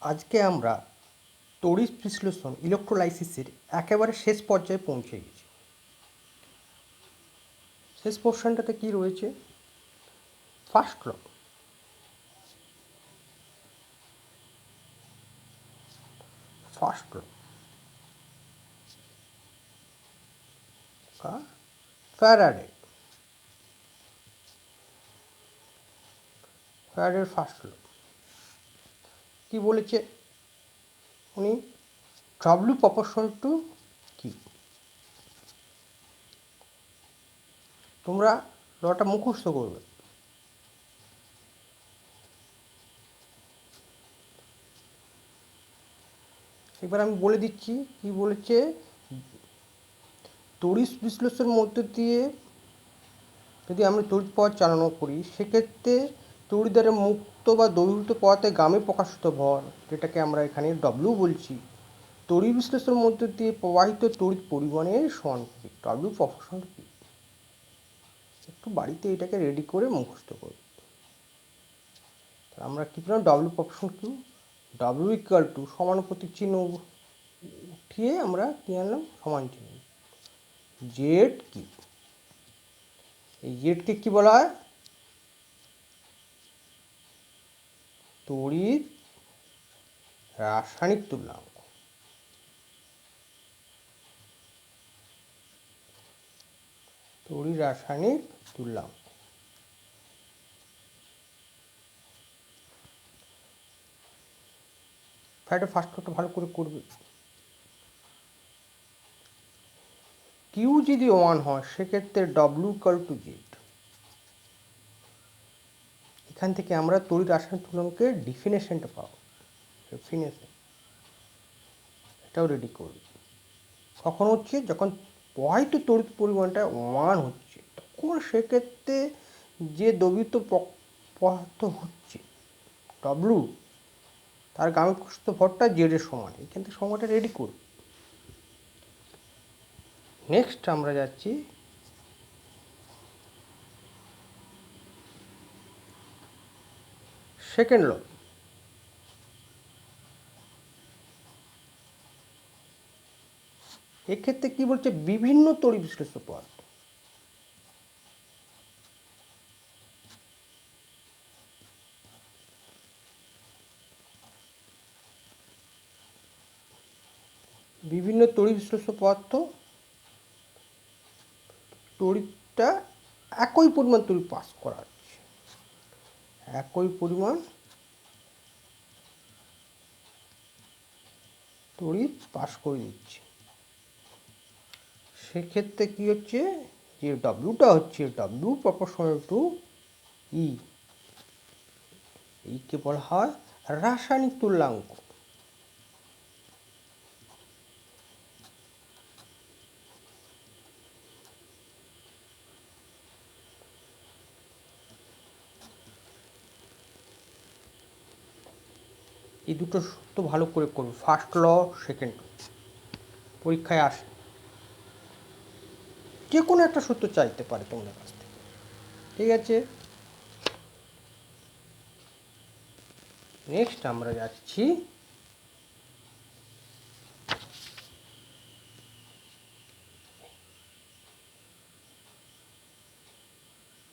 আজকে আমরা তড়িৎ বিশ্লেষণ ইলেকট্রোলাইসিসের একেবারে শেষ পর্যায়ে পৌঁছে গেছি। শেষ পোর্শনটাতে কি রয়েছে? First law. ফার্স্ট ল ফ্যারাডের ফার্স্ট ল কি বলেছে উনি? ডব্লিউ প্রপোর্শনাল টু কি? তোমরা লটা মুখস্থ করবে। এবার আমি বলে দিচ্ছি কি বলেছে। তড়িৎ বিশ্লেষণের মধ্য দিয়ে যদি আমরা তড়িৎ পথ চালনা করি, সেক্ষেত্রে তড়িৎদ্বারা মুক্ত বা দ্রবীভূত পদার্থের গামে প্রকাশিত ভর, যেটাকে আমরা এখানে ডব্লিউ বলছি, তড়িৎ বিশ্লেষণের মধ্য দিয়ে প্রবাহিত তড়িৎ পরিমাণের সমান। ডব্লিউ প্রপোর্শনাল কি? একটু বাড়িতে এটাকে রেডি করে মুখস্থ করব। আমরা কী পেলাম? W proportional Q, W equal to সমানুপাতিক চিহ্ন উঠিয়ে আমরা কী আনলাম? সমান চিহ্ন। Z Q. এই জেডকে কী বলা হয়? তড়িৎ রাসায়নিক তুল্যাঙ্ক। তড়িৎ রাসায়নিক তুল্যাঙ্ক। ফ্যাটের ফার্স্ট লটা ভালো করে করবে। কিউ যদি 1 হয়, সেক্ষেত্রে ডব্লিউ ইকুয়াল টু জেড। এখান থেকে আমরা তড়িৎ রাসায়নিক তুল্যাঙ্কের ডিফিনেশনটা পাবো। ডেফিনেশন এটাও রেডি করবে। কখন হচ্ছে? যখন প্রবাহিত তড়িৎ পরিমাণটা 1 হচ্ছে, তখন সেক্ষেত্রে যে দ্রবীভূত পদার্থ হচ্ছে ডব্লিউ, তার গামে প্রকাশিত ভরটা জেডের সমান। এখান থেকে সময়টা রেডি করবে। নেক্সট আমরা যাচ্ছি সেকেন্ড ল। এক্ষেত্রে কি বলছে? বিভিন্ন তড়িৎ বিশ্লেষ্য পদার্থ, বিভিন্ন তড়িৎ বিশ্লেষ্য পদার্থ তড়িৎটা একই পরিমাণ তড়িৎ পাস করা হচ্ছে, একই পরিমাণ তড়িৎ পাস করে দিচ্ছে। সেক্ষেত্রে কি হচ্ছে? যে ডব্লিউটা হচ্ছে ডব্লিউ প্রপোর্শনাল টু ই। এইকে বলা হয় রাসায়নিক তুল্যাঙ্ক। এই দুটো সূত্র ভালো করে করবে। ফার্স্ট ল, সেকেন্ড ল পরীক্ষায় আসে। যে কোনো একটা সূত্র চাইতে পারে তোমাদের কাছ থেকে। ঠিক আছে, নেক্সট আমরা যাচ্ছি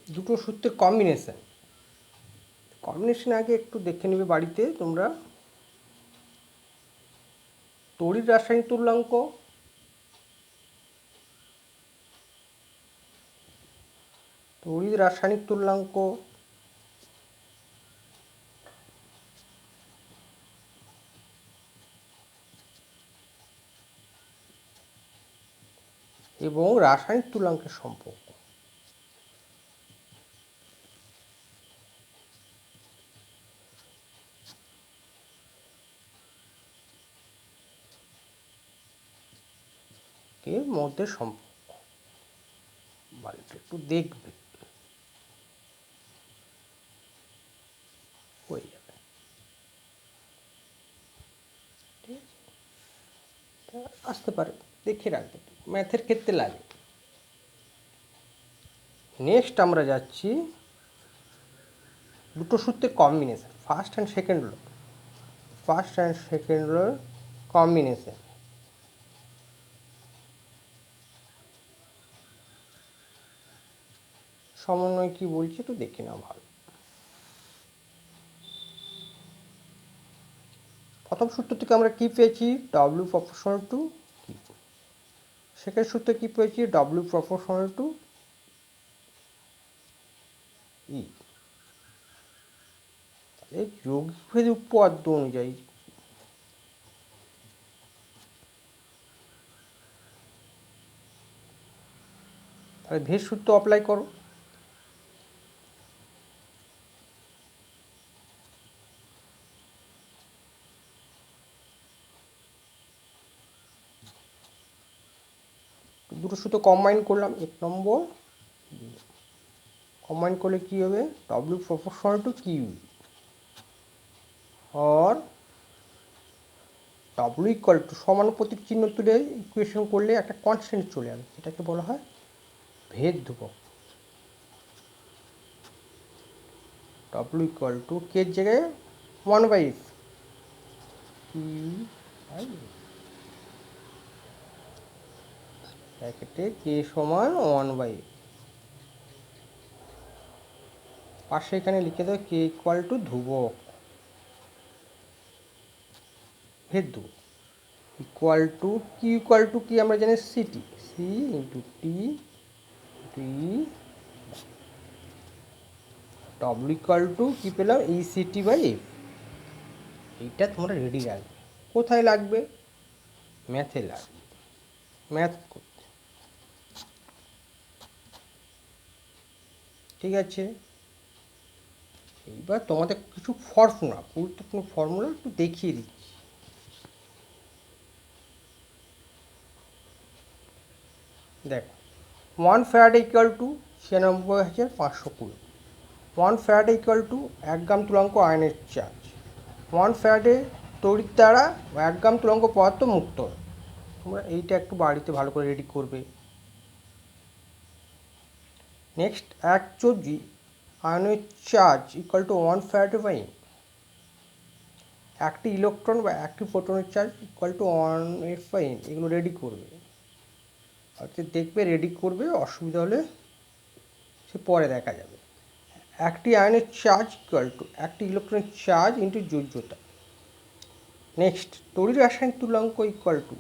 দুটো সূত্রের কম্বিনেশন। কম্বিনেশন আগে একটু দেখে নেবে বাড়িতে তোমরা। তড়িৎ রাসায়নিক তুল্যাঙ্ক, তড়িৎ রাসায়নিক তুল্যাঙ্ক এবং রাসায়নিক তুল্যাঙ্কের সম্পর্ক। এর মধ্যে সম্পর্ক বাড়িতে একটু দেখবে, হয়ে যাবে। ঠিক আছে, আসতে পারে, দেখে রাখবে, ম্যাথের ক্ষেত্রে লাগে। নেক্সট আমরা যাচ্ছি দুটো সূত্রের combination, first and second law. First and second combination. সমন্বয় কি বলছে একটু দেখে নাও ভালো। প্রথম সূত্র থেকে আমরা কি পেয়েছি, ডব্লিউ প্রপোর্শনাল টু কি। সেকেন্ড সূত্রে কি পেয়েছি, ডব্লিউ প্রপোর্শনাল টু ই। এই যৌগিক উপপাদ্য অনুযায়ী তাহলে ভেদ সূত্র অ্যাপ্লাই করো। দুটো সূত্র কম্বাইন করলাম, 1 নম্বর কম্বাইন করলে কি হবে, ডব্লিউ প্রপোর্শনাল টু কিউ আর ডব্লিউ ইকুয়াল টু সমানুপাতিক চিহ্ন তুলে ইকুয়েশন করলে একটা কনস্ট্যান্ট চলে আসবে, এটাকে বলা হয় ভেদ ধ্রুবক। ডব্লিউ ইকুয়াল টু কে এর জায়গায় 1/f ব্র্যাকেটে কে সমান 1/f, পাশে এখানে লিখে দাও কে ইকুয়াল টু ধ্রুবক, ভেদ ধ্রুবক ইকুয়াল টু কি, ইকুয়াল টু কি আমরা জানি CT, C into T T, W equal to কী পেলাম, ই সিটি বাই এফ। এইটা তোমরা রেডি রাখবে। কোথায় লাগবে, ম্যাথে লাগবে, ম্যাথ করতে। ঠিক আছে, এইবার তোমাদের কিছু ফর্মুলা, গুরুত্বপূর্ণ ফর্মুলা একটু দেখিয়ে দিচ্ছি। দেখো, 1 Faraday equal to 96,520, 1 Faraday equal to 1 গ্রাম তুলাঙ্ক আয়নের চার্জ, 1 ফ্যারাডে তড়িৎ দ্বারা 1 গ্রাম তুলাঙ্ক পদার্থ মুক্ত হয়। তোমরা এইটা একটু বাড়িতে ভালো করে রেডি করবে। নেক্সট, 1 কেজি আয়নের charge equal to 1 Faraday by, একটি ইলেকট্রন বা একটি প্রোটনের চার্জ ইকুয়াল টু 1 বাই, এগুলো রেডি করবে। অর্থাৎ দেখবে রেডি করবে, অসুবিধা হলে সে পরে দেখা যাবে। একটি আয়নের চার্জ ইকুয়াল টু একটি ইলেকট্রনের চার্জ ইন্টু যোজ্যতা। নেক্সট, তড়িৎ রাসায়নিক তুল্যাঙ্ক ইকুয়াল টু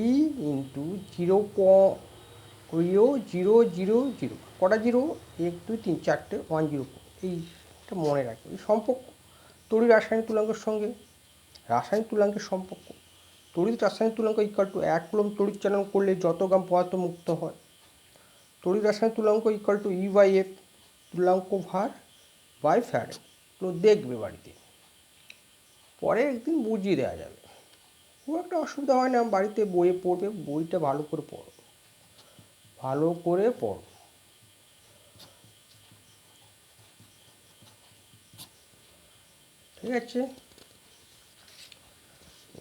ই ইন্টু 0.0000, কটা জিরো, 1 2 3 4টে 104, এইটা মনে রাখবে। এই সম্পর্ক তড়িৎ রাসায়নিক তুল্যাঙ্কের সঙ্গে রাসায়নিক তুল্যাঙ্কের সম্পর্ক, তড়িৎ রাসায়নিক তুল্যাঙ্ক ইকুয়াল টু 1 কুলম্ব তড়িৎ চালন করলে যত গ্রাম পদার্থ মুক্ত হয়। তড়িৎ রাসায়নিক তুল্যাঙ্ক equal to E by F, তুল্যাঙ্ক ভার বাই ফ্যারাডে। এগুলো দেখবে বাড়িতে, পরে একদিন বুঝিয়ে দেওয়া যাবে, খুব একটা অসুবিধা হয় না। বাড়িতে বইয়ে পড়বে, বইটা ভালো করে পড়ো, ভালো করে পড়ো। ঠিক আছে,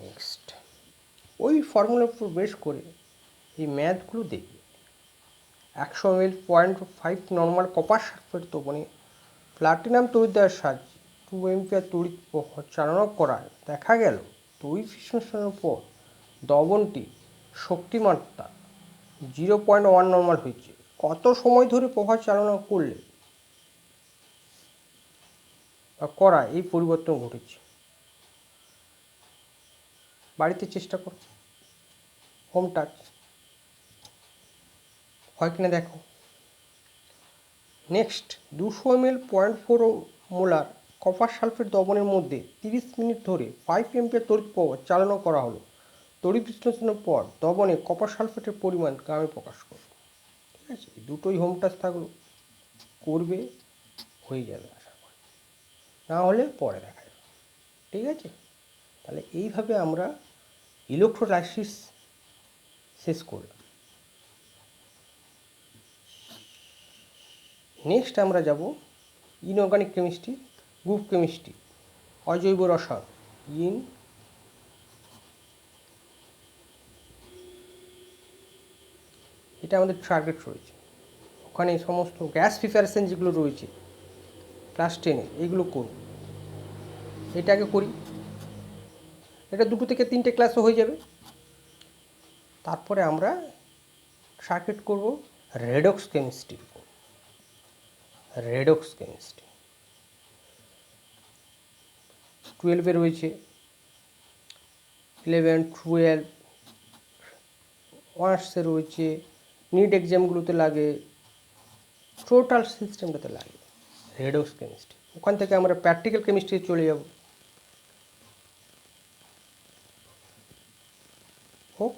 নেক্সট ওই ফর্মুলার উপর বেস করে এই ম্যাথগুলো দেখবে। 100 ml 0.5 নর্মাল কপার সালফেট দ্রবণে প্লাটিনাম তড়িৎ দ্বারা সাহায্যে 2 অ্যাম্পিয়ার তড়িৎ চালনা করায় দেখা গেল তড়িৎ বিশ্লেষণের পর দ্রবণটি শক্তিমাত্রা 0.1 নর্মাল হয়েছে। কত সময় ধরে প্রবাহ চালনা করলে বা করা এই পরিবর্তন ঘটেছে, বাড়িতে চেষ্টা করো, হোম টাচ হয় কিনা দেখো। Next, 200 ml 0.4 molar copper sulphate দ্রবণের মধ্যে 30 মিনিট ধরে 5 অ্যাম্পিয়ার তড়িৎ প্রবাহ চালনা করা হলো। তড়িৎ বিশ্লেষণের পর দ্রবণে কপার সালফেটের পরিমাণ গ্রামে প্রকাশ করো। ঠিক আছে, দুটোই হোম টাচ থাকলো, করবে, হয়ে যাবে আশা করি, না হলে পরে দেখা যাবে। ঠিক আছে, তাহলে এইভাবে আমরা ইলেকট্রোলাইসিস শেষ করলাম। নেক্সট আমরা যাব ইনঅর্গানিক কেমিস্ট্রি, গ্রুপ কেমিস্ট্রি, অজৈব রসায়ন, এটা আমাদের টার্গেট রয়েছে। ওখানে সমস্ত গ্যাস প্রিপারেশন যেগুলো রয়েছে ক্লাস 10-এ, এইগুলো করব। এটা আগে করি। এটা 2 থেকে 3টে ক্লাসও হয়ে যাবে। তারপরে আমরা সার্কিট করব রেডক্স কেমিস্ট্রি। রেডক্স কেমিস্ট্রি 12 রয়েছে, 11, 12 অনার্সে রয়েছে, নিট এক্সামগুলোতে লাগে, টোটাল সিস্টেমটাতে লাগে রেডক্স কেমিস্ট্রি। ওখান থেকে আমরা প্র্যাকটিক্যাল কেমিস্ট্রি চলে যাব। হোক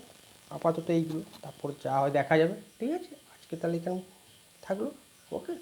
আপাতত এইগুলো, তারপর যা হয় দেখা যাবে। ঠিক আছে, আজকে তাহলে এখানে থাকলো। ওকে।